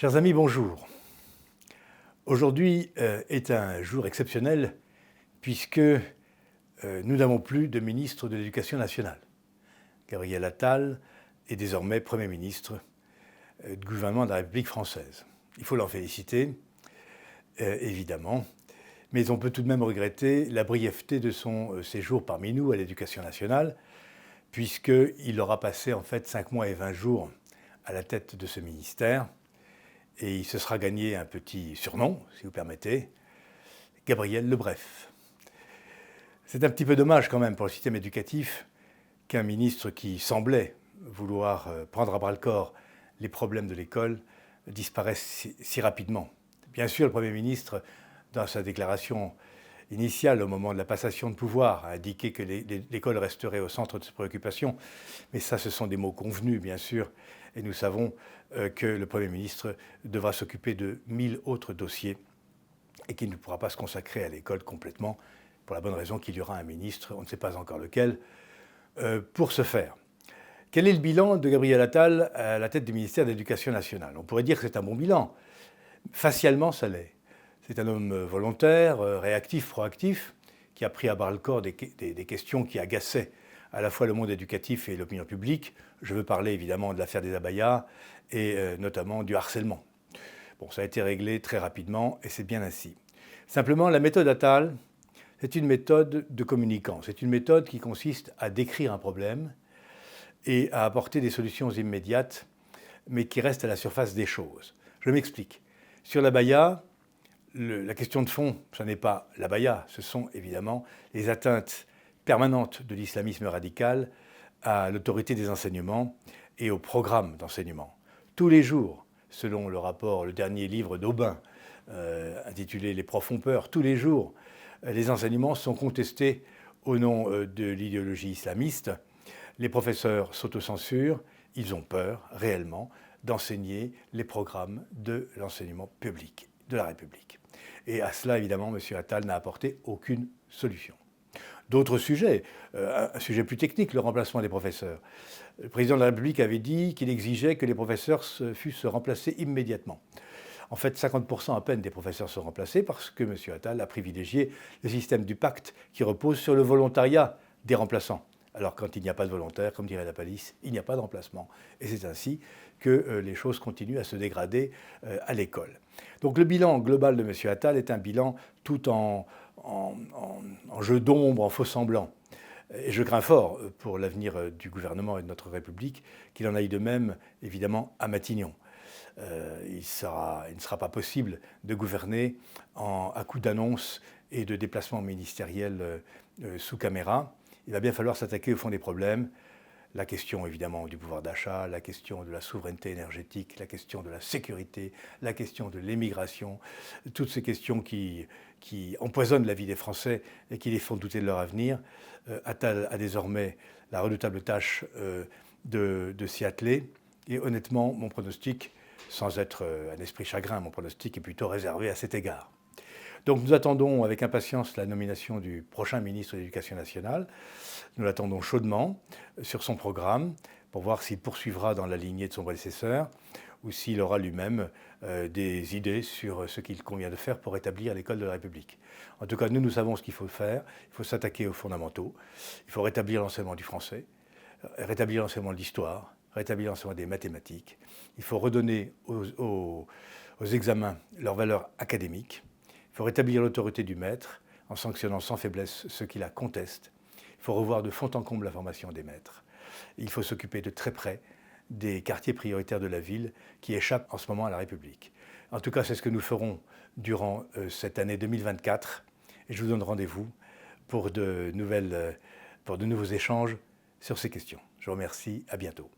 Chers amis, bonjour. Aujourd'hui est un jour exceptionnel puisque nous n'avons plus de ministre de l'Éducation nationale. Gabriel Attal est désormais Premier ministre du gouvernement de la République française. Il faut l'en féliciter, évidemment, mais on peut tout de même regretter la brièveté de son séjour parmi nous à l'Éducation nationale, puisqu'il aura passé en fait 5 mois et 20 jours à la tête de ce ministère. Et il se sera gagné un petit surnom, si vous permettez, Gabriel le Bref. C'est un petit peu dommage quand même pour le système éducatif qu'un ministre qui semblait vouloir prendre à bras-le-corps les problèmes de l'école disparaisse si rapidement. Bien sûr, le Premier ministre, dans sa déclaration initiale au moment de la passation de pouvoir, a indiqué que l'école resterait au centre de ses préoccupations, mais ça, ce sont des mots convenus, bien sûr, et nous savons que le Premier ministre devra s'occuper de 1000 autres dossiers et qu'il ne pourra pas se consacrer à l'école complètement, pour la bonne raison qu'il y aura un ministre, on ne sait pas encore lequel, pour ce faire. Quel est le bilan de Gabriel Attal à la tête du ministère de l'Éducation nationale? On pourrait dire que c'est un bon bilan. Facialement, ça l'est. C'est un homme volontaire, réactif, proactif, qui a pris à bras-le-corps des questions qui agaçaient à la fois le monde éducatif et l'opinion publique. Je veux parler évidemment de l'affaire des abayas et notamment du harcèlement. Bon, ça a été réglé très rapidement et c'est bien ainsi. Simplement, la méthode Attal, c'est une méthode de communicant. C'est une méthode qui consiste à décrire un problème et à apporter des solutions immédiates, mais qui restent à la surface des choses. Je m'explique. Sur l'abaya, la question de fond, ce n'est pas l'abaya, ce sont évidemment les atteintes permanentes de l'islamisme radical à l'autorité des enseignements et au programme d'enseignement. Tous les jours, selon le rapport, le dernier livre d'Aubin, intitulé « Les profs ont peur », tous les jours, les enseignements sont contestés au nom de l'idéologie islamiste. Les professeurs s'autocensurent, ils ont peur réellement d'enseigner les programmes de l'enseignement public, de la République. Et à cela, évidemment, M. Attal n'a apporté aucune solution. D'autres sujets, un sujet plus technique, le remplacement des professeurs. Le président de la République avait dit qu'il exigeait que les professeurs fussent remplacés immédiatement. En fait, 50% à peine des professeurs sont remplacés parce que M. Attal a privilégié le système du pacte qui repose sur le volontariat des remplaçants. Alors quand il n'y a pas de volontaire, comme dirait la police, il n'y a pas de remplacement. Et c'est ainsi que les choses continuent à se dégrader à l'école. Donc le bilan global de M. Attal est un bilan tout en jeu d'ombre, en faux semblant. Et je crains fort pour l'avenir du gouvernement et de notre République qu'il en aille de même, évidemment, à Matignon. Il ne sera pas possible de gouverner à coup d'annonces et de déplacements ministériels sous caméra. Il va bien falloir s'attaquer au fond des problèmes. La question évidemment du pouvoir d'achat, la question de la souveraineté énergétique, la question de la sécurité, la question de l'émigration, toutes ces questions qui empoisonnent la vie des Français et qui les font douter de leur avenir. Attal a désormais la redoutable tâche de s'y atteler. Et honnêtement, mon pronostic, sans être un esprit chagrin, mon pronostic est plutôt réservé à cet égard. Donc nous attendons avec impatience la nomination du prochain ministre de l'Éducation nationale. Nous l'attendons chaudement sur son programme pour voir s'il poursuivra dans la lignée de son prédécesseur ou s'il aura lui-même des idées sur ce qu'il convient de faire pour rétablir l'école de la République. En tout cas, nous savons ce qu'il faut faire. Il faut s'attaquer aux fondamentaux. Il faut rétablir l'enseignement du français, rétablir l'enseignement de l'histoire, rétablir l'enseignement des mathématiques. Il faut redonner aux examens leur valeur académique. Il faut rétablir l'autorité du maître en sanctionnant sans faiblesse ceux qui la contestent. Il faut revoir de fond en comble la formation des maîtres. Il faut s'occuper de très près des quartiers prioritaires de la ville qui échappent en ce moment à la République. En tout cas, c'est ce que nous ferons durant cette année 2024. Et je vous donne rendez-vous pour de nouveaux échanges sur ces questions. Je vous remercie, à bientôt.